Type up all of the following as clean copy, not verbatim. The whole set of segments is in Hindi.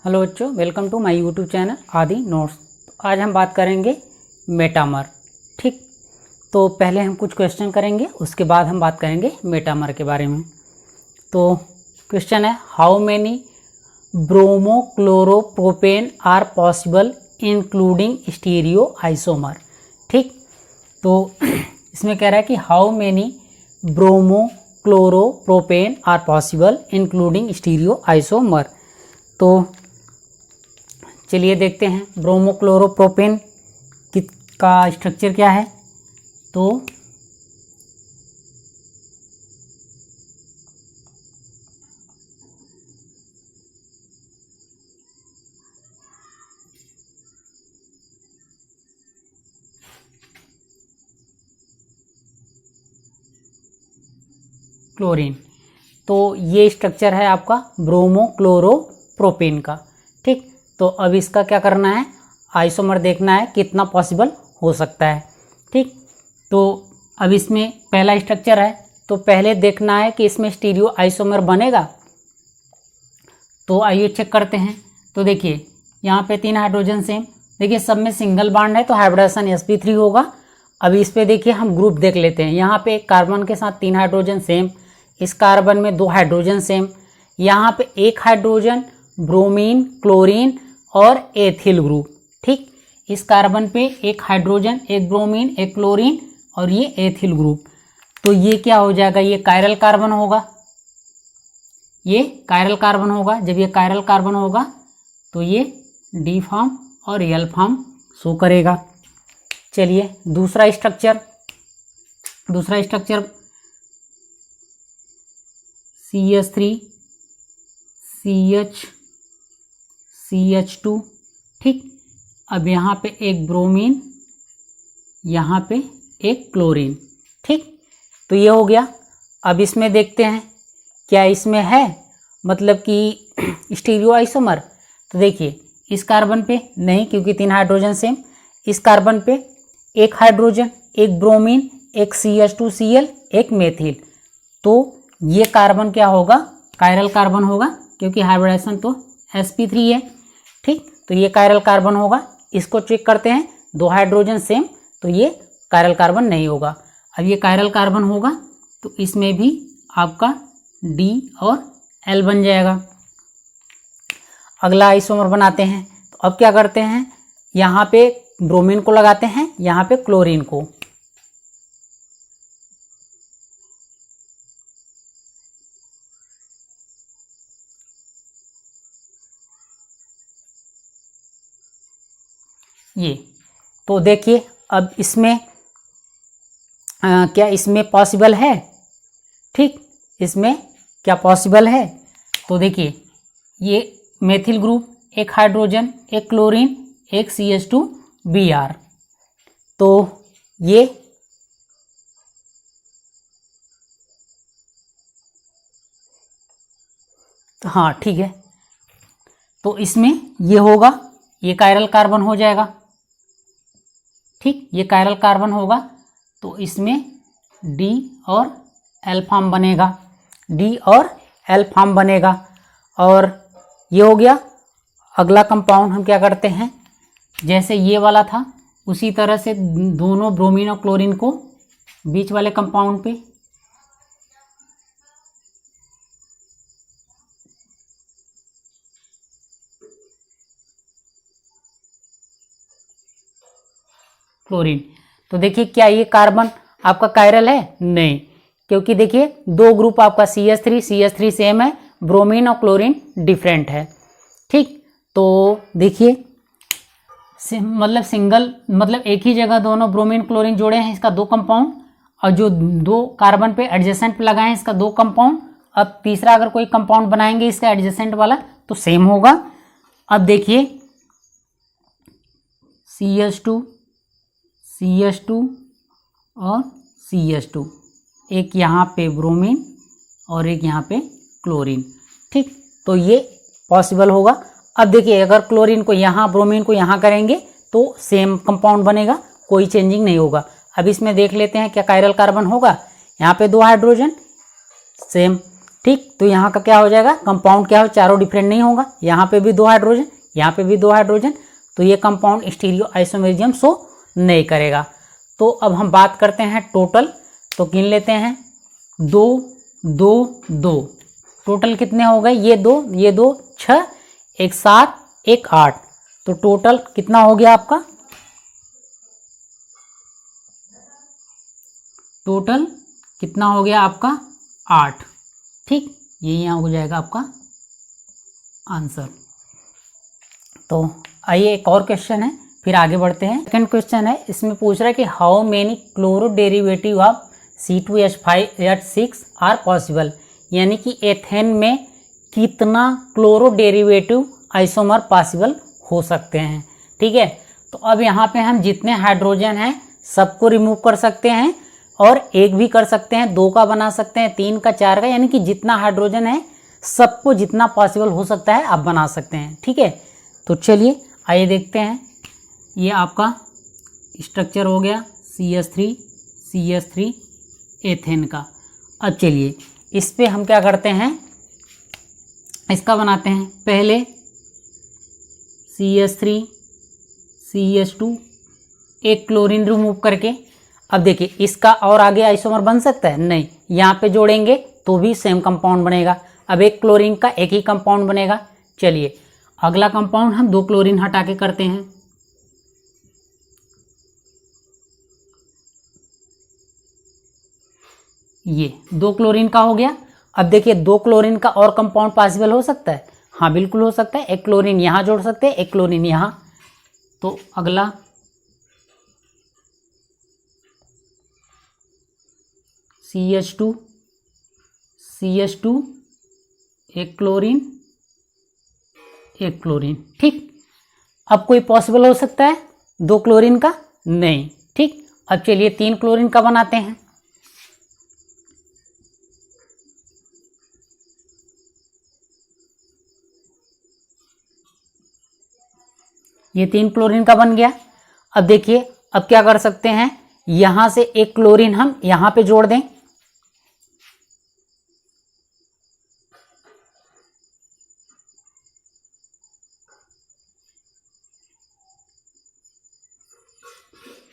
हेलो बच्चों, welcome to my YouTube channel Aadi notes. आज हम बात करेंगे मेटामर। ठीक, तो पहले हम कुछ क्वेश्चन करेंगे, उसके बाद हम बात करेंगे मेटामर के बारे में। तो क्वेश्चन है, how many bromochloropropane are possible including stereo isomer. ठीक, तो इसमें कह रहा है कि how many bromochloropropane are possible including stereo isomer. तो चलिए देखते हैं ब्रोमोक्लोरोप्रोपेन का स्ट्रक्चर क्या है। तो क्लोरीन, तो ये स्ट्रक्चर है आपका ब्रोमोक्लोरोप्रोपेन का। ठीक, तो अब इसका क्या करना है, आइसोमर देखना है कितना पॉसिबल हो सकता है। ठीक, तो अब इसमें पहला स्ट्रक्चर है, तो पहले देखना है कि इसमें स्टीरियो आइसोमर बनेगा। तो आइए चेक करते हैं। तो देखिए यहाँ पे 3 हाइड्रोजन सेम, देखिए सब में सिंगल बॉन्ड है तो हाइब्रिडाइजेशन sp3 होगा। अभी इस पे देखिए हम ग्रुप देख लेते हैं। यहाँ पे एक कार्बन के साथ 3 हाइड्रोजन सेम, इस कार्बन में 2 हाइड्रोजन सेम, यहाँ पे 1 हाइड्रोजन, ब्रोमीन, क्लोरीन और एथिल ग्रुप। ठीक, इस कार्बन पे 1 हाइड्रोजन, 1 ब्रोमीन, 1 क्लोरीन और ये एथिल ग्रुप। तो ये क्या हो जाएगा, ये कायरल कार्बन होगा, ये कायरल कार्बन होगा। जब ये कायरल कार्बन होगा तो ये डी फॉर्म और एल फॉर्म शो करेगा। चलिए दूसरा स्ट्रक्चर CH3 CH2। ठीक, अब यहाँ पे एक ब्रोमीन, यहाँ पे एक क्लोरीन। ठीक, तो ये हो गया। अब इसमें देखते हैं क्या इसमें है मतलब कि स्टीरियो आइसोमर। तो देखिए इस कार्बन पे नहीं, क्योंकि 3 हाइड्रोजन सेम। इस कार्बन पे 1 हाइड्रोजन, 1 ब्रोमीन, 1 CH2Cl, 1 मेथिल। तो ये कार्बन क्या होगा, कायरल कार्बन होगा, क्योंकि हाइब्रिडाइजेशन तो sp3 है। ठीक, तो ये कायरल कार्बन होगा। इसको चेक करते हैं, 2 हाइड्रोजन सेम, तो ये कायरल कार्बन नहीं होगा। अब ये कायरल कार्बन होगा तो इसमें भी आपका D और L बन जाएगा। अगला आइसोमर बनाते हैं। तो अब क्या करते हैं, यहाँ पे ब्रोमीन को लगाते हैं, यहाँ पे क्लोरीन को। ये तो देखिए अब इसमें क्या इसमें पॉसिबल है। ठीक, इसमें क्या पॉसिबल है। तो देखिए ये methyl group, 1 hydrogen, 1 chlorine, 1 CH2Br। तो ये हाँ ठीक है, तो इसमें ये होगा, ये कायरल कार्बन हो जाएगा। ठीक, ये कायरल कार्बन होगा तो इसमें D और L फॉर्म बनेगा, D और L फॉर्म बनेगा। और ये हो गया। अगला कंपाउंड हम क्या करते हैं, जैसे ये वाला था उसी तरह से दोनों ब्रोमीन और क्लोरीन को बीच वाले कंपाउंड पे क्लोरीन। तो देखिए क्या ये कार्बन आपका कायरल है, नहीं, क्योंकि देखिए 2 ग्रुप आपका CH3 सेम है, ब्रोमीन और क्लोरीन डिफरेंट है। ठीक, तो देखिए मतलब सिंगल मतलब एक ही जगह दोनों ब्रोमीन क्लोरीन जोड़े हैं, इसका 2 कंपाउंड, और जो 2 कार्बन पे एडजेसेंट पे लगाए हैं इसका 2 कंपाउंड। अब तीसरा अगर कोई कंपाउंड बनाएंगे इसका एडजेसेंट वाला तो सेम होगा। अब देखिए CH2 और CH2, एक यहाँ पे ब्रोमीन और एक यहाँ पे क्लोरीन। ठीक, तो ये पॉसिबल होगा। अब देखिए अगर क्लोरीन को यहाँ, ब्रोमीन को यहाँ करेंगे तो सेम कंपाउंड बनेगा, कोई चेंजिंग नहीं होगा। अब इसमें देख लेते हैं क्या कायरल कार्बन होगा। यहाँ पे 2 हाइड्रोजन सेम, ठीक, तो यहाँ का क्या हो जाएगा, कंपाउंड क्या हो, चारों डिफरेंट नहीं होगा, यहाँ पे भी 2 हाइड्रोजन, यहाँ पे भी 2 हाइड्रोजन, तो ये कंपाउंड स्टीरियो आइसोमेरिज्म शो नहीं करेगा। तो अब हम बात करते हैं टोटल, तो गिन लेते हैं 2 2 2, टोटल कितने हो गए, ये 2 6, एक 7, एक 8, तो टोटल कितना हो गया आपका, टोटल कितना हो गया आपका 8। ठीक, ये यहाँ हो जाएगा आपका आंसर। तो आइए एक और क्वेश्चन है, फिर आगे बढ़ते हैं। सेकंड क्वेश्चन है, इसमें पूछ रहा है कि how many chloro derivative of C2H5H6 are possible, यानी कि एथेन में कितना क्लोरो डेरिवेटिव आइसोमर पॉसिबल हो सकते हैं। ठीक है, तो अब यहाँ पे हम जितने हाइड्रोजन हैं सबको रिमूव कर सकते हैं, और एक भी कर सकते हैं, 2 का बना सकते हैं, 3 का, 4 का, यानी कि जितना हाइड्रोजन है सबको जितना पॉसिबल हो सकता है आप बना सकते हैं। ठीक है, तो चलिए आइए देखते हैं। ये आपका स्ट्रक्चर हो गया CH3 एथेन का। अब चलिए इस पे हम क्या करते हैं, इसका बनाते हैं। पहले CH3 CH2 एक क्लोरीन रिमूव करके, अब देखिए इसका और आगे आइसोमर बन सकता है, नहीं, यहाँ पे जोड़ेंगे तो भी सेम कंपाउंड बनेगा। अब एक क्लोरीन का एक ही कंपाउंड बनेगा। चलिए अगला कंपाउंड हम 2 क्लोरीन हटा के करते हैं। ये 2 क्लोरीन का हो गया। अब देखिए 2 क्लोरीन का और कंपाउंड पॉसिबल हो सकता है, हाँ बिल्कुल हो सकता है। एक क्लोरीन यहाँ जोड़ सकते हैं, एक क्लोरीन यहाँ, तो अगला CH2 एक क्लोरीन एक क्लोरीन। ठीक, अब कोई पॉसिबल हो सकता है 2 क्लोरीन का, नहीं। ठीक, अब चलिए 3 क्लोरीन का बनाते हैं। ये 3 क्लोरीन का बन गया। अब देखिए अब क्या कर सकते हैं, यहां से एक क्लोरीन हम यहां पे जोड़ दें,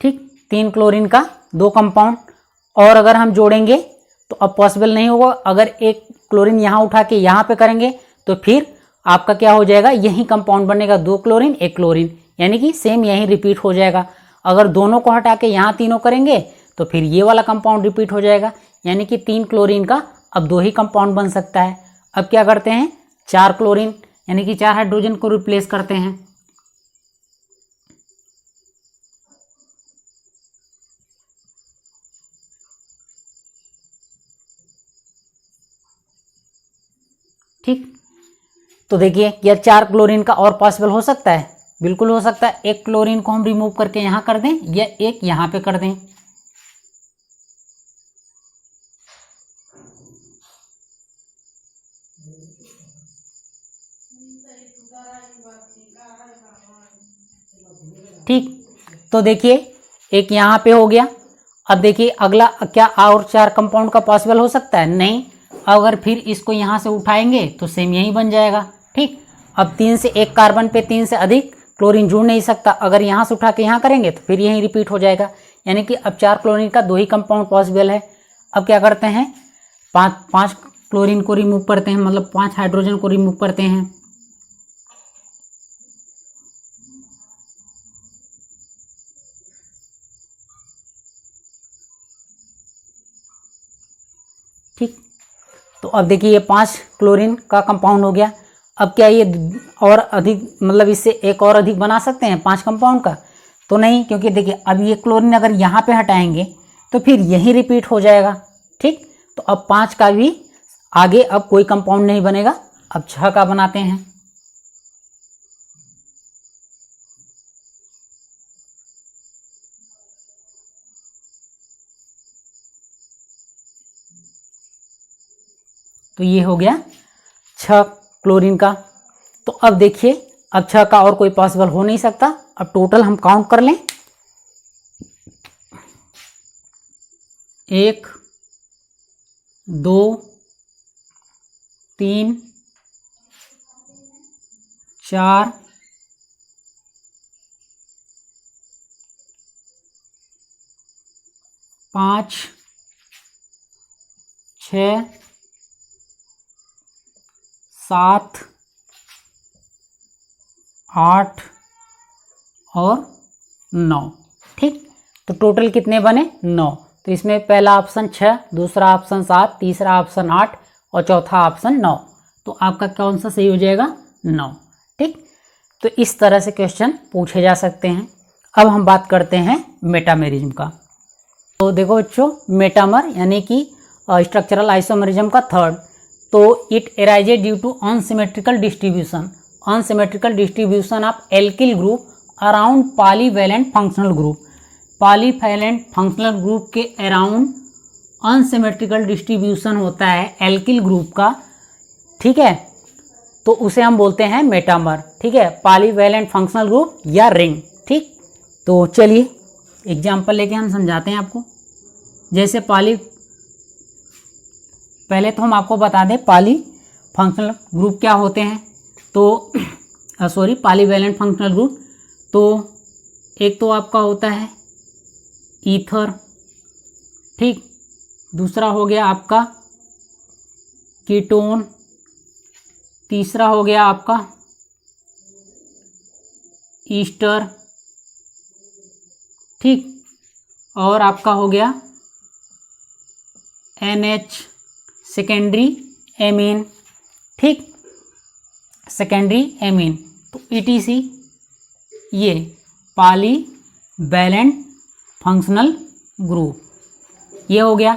ठीक, 3 क्लोरीन का 2 कंपाउंड, और अगर हम जोड़ेंगे तो अब पॉसिबल नहीं होगा। अगर एक क्लोरीन यहाँ उठा के यहाँ पे करेंगे तो फिर आपका क्या हो जाएगा, यही कंपाउंड बनेगा, 2 क्लोरीन एक क्लोरीन, यानी कि सेम यही रिपीट हो जाएगा। अगर दोनों को हटा के यहाँ तीनों करेंगे तो फिर ये वाला कंपाउंड रिपीट हो जाएगा, यानी कि 3 क्लोरीन का अब 2 ही कंपाउंड बन सकता है। अब क्या करते हैं, 4 क्लोरीन यानी कि 4 हाइड्रोजन को रिप्लेस करते हैं। ठीक, तो देखिए क्या 4 क्लोरीन का और पॉसिबल हो सकता है, बिल्कुल हो सकता है। एक क्लोरीन को हम रिमूव करके यहाँ कर दें, या एक यहाँ पे कर दें। ठीक, तो देखिए एक यहाँ पे हो गया। अब देखिए अगला क्या और 4 कंपाउंड का पॉसिबल हो सकता है, नहीं। अगर फिर इसको यहाँ से उठाएंगे तो सेम यही बन जाएगा। ठीक, अब 3 से 1 कार्बन पे 3 से अधिक क्लोरीन जुड़ नहीं सकता, अगर यहाँ से उठा के यहाँ करेंगे तो फिर यही रिपीट हो जाएगा, यानी कि अब 4 क्लोरीन का 2 ही कंपाउंड पॉसिबल है। अब क्या करते हैं, 5 क्लोरीन को रिमूव करते हैं, मतलब 5 हाइड्रोजन को रिमूव करते हैं। ठीक, तो अब देखिए ये 5 क्लोरीन का कंपाउंड हो गया। अब क्या ये और अधिक, मतलब इससे एक और अधिक बना सकते हैं 5 कंपाउंड का, तो नहीं, क्योंकि देखिए अब ये क्लोरीन अगर यहाँ पे हटाएंगे तो फिर यही रिपीट हो जाएगा। ठीक, तो अब 5 का भी आगे अब कोई कंपाउंड नहीं बनेगा। अब 6 का बनाते हैं। तो ये हो गया 6 क्लोरीन का। तो अब देखिए अब 6 का और कोई पॉसिबल हो नहीं सकता। अब टोटल हम काउंट कर लें, 1 2 3 4 5 6 7 8 और 9। ठीक, तो टोटल कितने बने? 9। तो इसमें पहला ऑप्शन 6, दूसरा ऑप्शन 7, तीसरा ऑप्शन 8 और चौथा ऑप्शन 9। तो आपका कौन सा सही हो जाएगा? 9। ठीक, तो इस तरह से क्वेश्चन पूछे जा सकते हैं। अब हम बात करते हैं मेटामेरिज्म का। तो देखो बच्चों, मेटामर यानी कि स्ट्रक्चरल आइसोमेरिज्म का थर्ड, तो it arises due to unsymmetrical distribution of alkyl group around polyvalent functional group. Polyvalent functional group के अराउंड अनसिमेट्रिकल डिस्ट्रीब्यूशन होता है एल्किल ग्रुप का। ठीक है, तो उसे हम बोलते हैं मेटामर। ठीक है, पॉलीवैलेंट फंक्शनल ग्रुप या रिंग। ठीक, तो चलिए एग्जाम्पल लेके हम समझाते हैं आपको। जैसे पहले तो हम आपको बता दें पॉली फंक्शनल ग्रुप क्या होते हैं। तो पॉलीवैलेंट फंक्शनल ग्रुप, तो एक तो आपका होता है ईथर। ठीक, दूसरा हो गया आपका कीटोन, तीसरा हो गया आपका ईस्टर। ठीक, और आपका हो गया NH सेकेंडरी एमीन। ठीक, सेकेंडरी एमीन, तो ETC ये पॉलीवैलेंट फंक्शनल ग्रुप ये हो गया।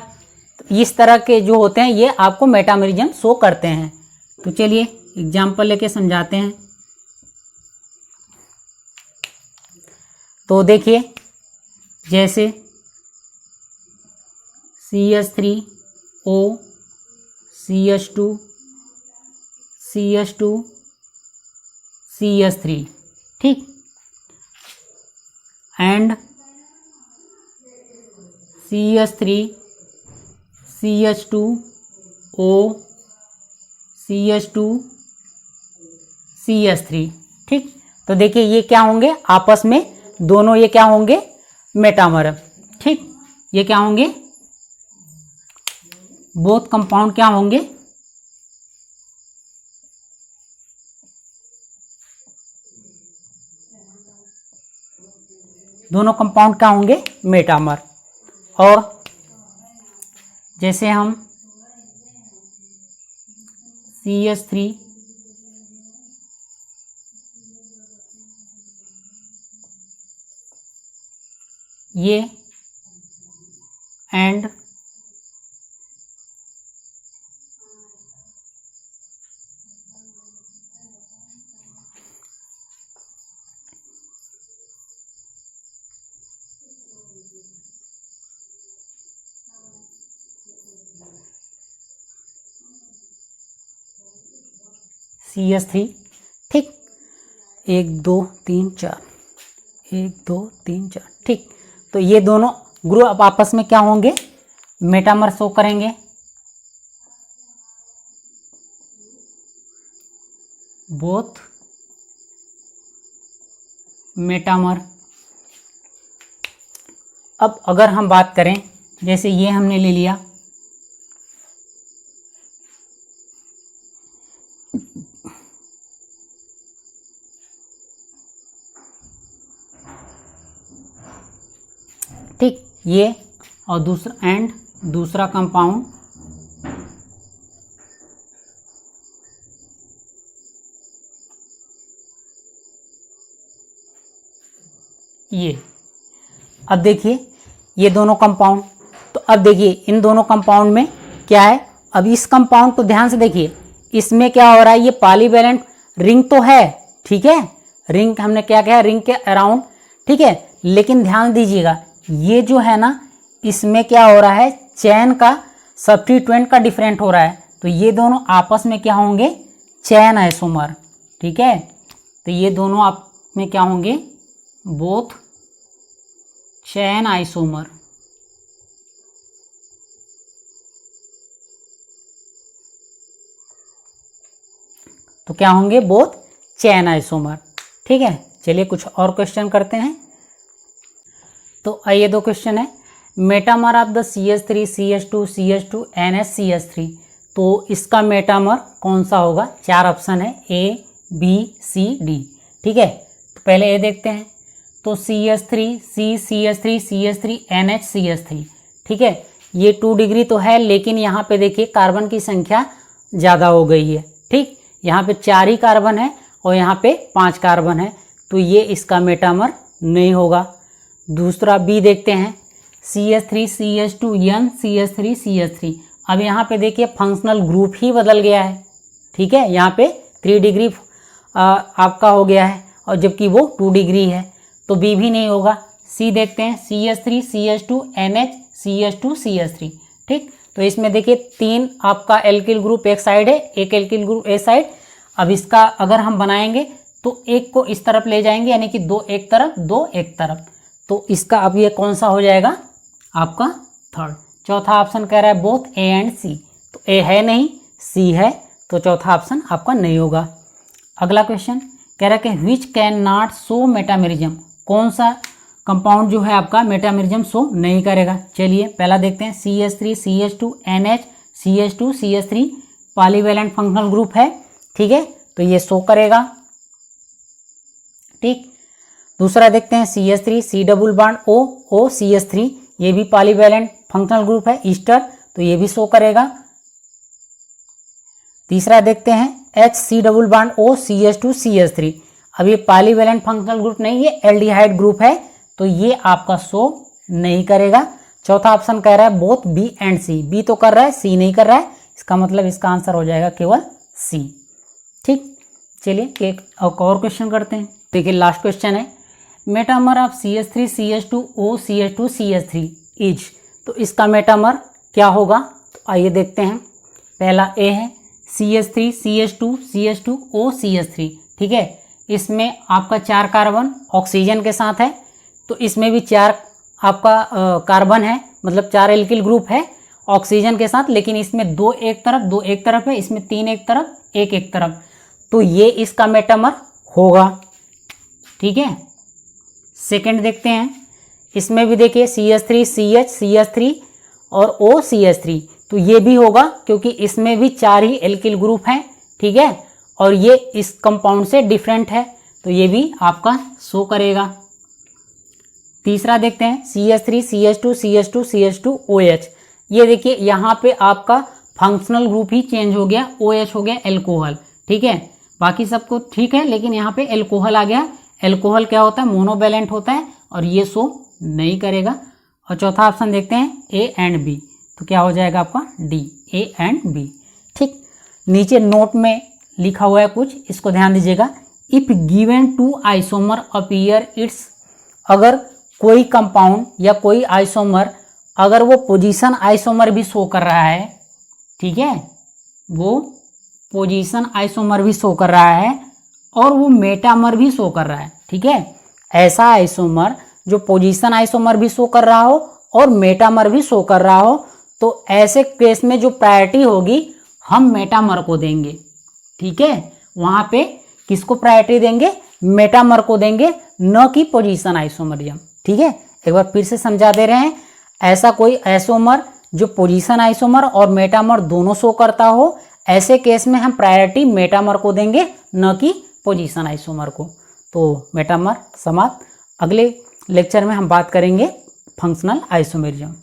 तो इस तरह के जो होते हैं ये आपको मेटामेरिज्म शो करते हैं। तो चलिए एग्जाम्पल लेके समझाते हैं। तो देखिए, जैसे CH3O CH2 CH2 CH3। ठीक, and CH3 CH2O CH2 CH3। ठीक, तो देखिए ये क्या होंगे आपस में, दोनों ये क्या होंगे? मेटामर। ठीक, ये क्या होंगे? बोथ कंपाउंड क्या होंगे? दोनों कंपाउंड क्या होंगे? मेटामर। और जैसे हम CH3 ये एंड CH3। ठीक, 1 2 3 4, 1 2 3 4। ठीक, तो ये दोनों ग्रुप आपस में क्या होंगे? मेटामर शो करेंगे। Both metamer. अब अगर हम बात करें, जैसे ये हमने ले लिया, ठीक, ये और दूसरा कंपाउंड ये। अब देखिए ये दोनों कंपाउंड, तो अब देखिए इन दोनों कंपाउंड में क्या है? अब इस कंपाउंड को ध्यान से देखिए, इसमें क्या हो रहा है? ये पॉलीवैलेंट रिंग तो है। ठीक है, रिंग हमने क्या कहा? रिंग के अराउंड। ठीक है, लेकिन ध्यान दीजिएगा ये जो है ना, इसमें क्या हो रहा है? चैन का सब्स्टिट्यूएंट का डिफरेंट हो रहा है। तो ये दोनों आपस में क्या होंगे? चैन आइसोमर। ठीक है, तो ये दोनों आप में क्या होंगे? बोथ चैन आइसोमर। तो क्या होंगे, बोथ चेन आइसोमर। ठीक है, चलिए कुछ और क्वेश्चन करते हैं। तो आइए दो क्वेश्चन है, metamer of the CH3 CH2 CH2 NH तो इसका मेटामर कौन सा होगा? 4 ऑप्शन है, A B C D। ठीक है, तो पहले ए देखते हैं। तो CH3 CH3 CH3 NH ठीक है, ये 2 डिग्री तो है, लेकिन यहाँ पे देखिए कार्बन की संख्या ज़्यादा हो गई है। ठीक, यहाँ पे 4 ही कार्बन है और यहाँ पे 5 कार्बन है, तो ये इसका मेटामर नहीं होगा। दूसरा बी देखते हैं, CH3 CH2 N CH3 अब यहाँ पे देखिए फंक्शनल ग्रुप ही बदल गया है। ठीक है, यहाँ पे 3 डिग्री आपका हो गया है और जबकि वो 2 डिग्री है, तो बी भी नहीं होगा। सी देखते हैं, CH3 CH2 NH CH2 ठीक, तो इसमें देखिए 3 आपका एल्किल ग्रुप एक साइड है, एक एल्किल ग्रुप एक साइड। अब इसका अगर हम बनाएंगे तो एक को इस तरफ ले जाएंगे, यानी कि 2 एक तरफ 2 एक तरफ, तो इसका अब ये कौन सा हो जाएगा आपका थर्ड। चौथा ऑप्शन कह रहा है बोथ ए एंड सी, तो ए है नहीं, सी है, तो चौथा ऑप्शन आपका नहीं होगा। अगला क्वेश्चन कह रहा है कि which can not show metamerism, कौन सा कंपाउंड जो है आपका मेटामेरिज्म शो नहीं करेगा। चलिए पहला देखते हैं, CH3 CH2 NH CH2 polyvalent functional group है। ठीक है, तो ये शो करेगा। ठीक, दूसरा देखते हैं, CH3 C double bond O CH3, ये भी पॉलीवैलेंट फंक्शनल ग्रुप है ईस्टर, तो ये भी शो करेगा। तीसरा देखते हैं, HC double bond O CH2 CH3, अब ये पॉलीवैलेंट फंक्शनल ग्रुप नहीं, ये एल्डिहाइड ग्रुप है, तो ये आपका शो नहीं करेगा। चौथा ऑप्शन कह रहा है both B and C, B तो कर रहा है, सी नहीं कर रहा है, इसका मतलब इसका आंसर हो जाएगा केवल सी। ठीक, चलिए एक और क्वेश्चन करते हैं। देखिए लास्ट क्वेश्चन है, metamer of CH3 CH2 O CH2 is, तो इसका मेटामर क्या होगा? तो आइए देखते हैं। पहला ए है, CH3 CH2 O CH3, ठीक है, इसमें आपका 4 कार्बन ऑक्सीजन के साथ है, तो इसमें भी 4 आपका कार्बन है, मतलब 4 एल्किल ग्रुप है ऑक्सीजन के साथ, लेकिन इसमें 2 एक तरफ 2 एक तरफ है, इसमें 3 एक तरफ 1 एक तरफ, तो ये इसका मेटामर होगा। ठीक है, सेकंड देखते हैं, इसमें भी देखिए CH3 CH3 और O CH3, तो ये भी होगा क्योंकि इसमें भी 4 ही एल्किल ग्रुप हैं। ठीक है, और ये इस कंपाउंड से डिफरेंट है, तो ये भी आपका शो करेगा। तीसरा देखते हैं, CH3 CH2 OH, ये देखिए यहाँ पे आपका फंक्शनल ग्रुप ही चेंज हो गया, OH हो गया एल्कोहल। ठीक है, बाकी सबको ठीक है, लेकिन यहाँ पे एल्कोहल आ गया। एल्कोहल क्या होता है? मोनोवैलेंट होता है, और ये शो नहीं करेगा। और चौथा ऑप्शन देखते हैं, ए एंड बी, तो क्या हो जाएगा आपका डी, ए एंड बी। ठीक, नीचे नोट में लिखा हुआ है कुछ, इसको ध्यान दीजिएगा। If given 2 isomer appear it's, अगर कोई कंपाउंड या कोई आइसोमर, अगर वो पोजीशन आइसोमर भी शो कर रहा है, ठीक है, वो पोजीशन आइसोमर भी शो कर रहा है और वो मेटामर भी शो कर रहा है। ठीक है, ऐसा आइसोमर जो पोजीशन आइसोमर भी शो कर रहा हो और मेटामर भी शो कर रहा हो, तो ऐसे केस में जो प्रायोरिटी होगी हम मेटामर को देंगे। ठीक है, वहां पे किसको प्रायोरिटी देंगे? मेटामर को देंगे, न कि पोजीशन आइसोमरिज्म। ठीक है, एक बार फिर से समझा दे रहे हैं, ऐसा कोई आइसोमर जो पोजीशन आइसोमर और मेटामर दोनों शो करता हो, ऐसे केस में हम प्रायोरिटी मेटामर को देंगे, न कि पोजीशन आइसोमर को। तो मेटामर समाप्त। अगले लेक्चर में हम बात करेंगे फंक्शनल आइसोमेरिज्म।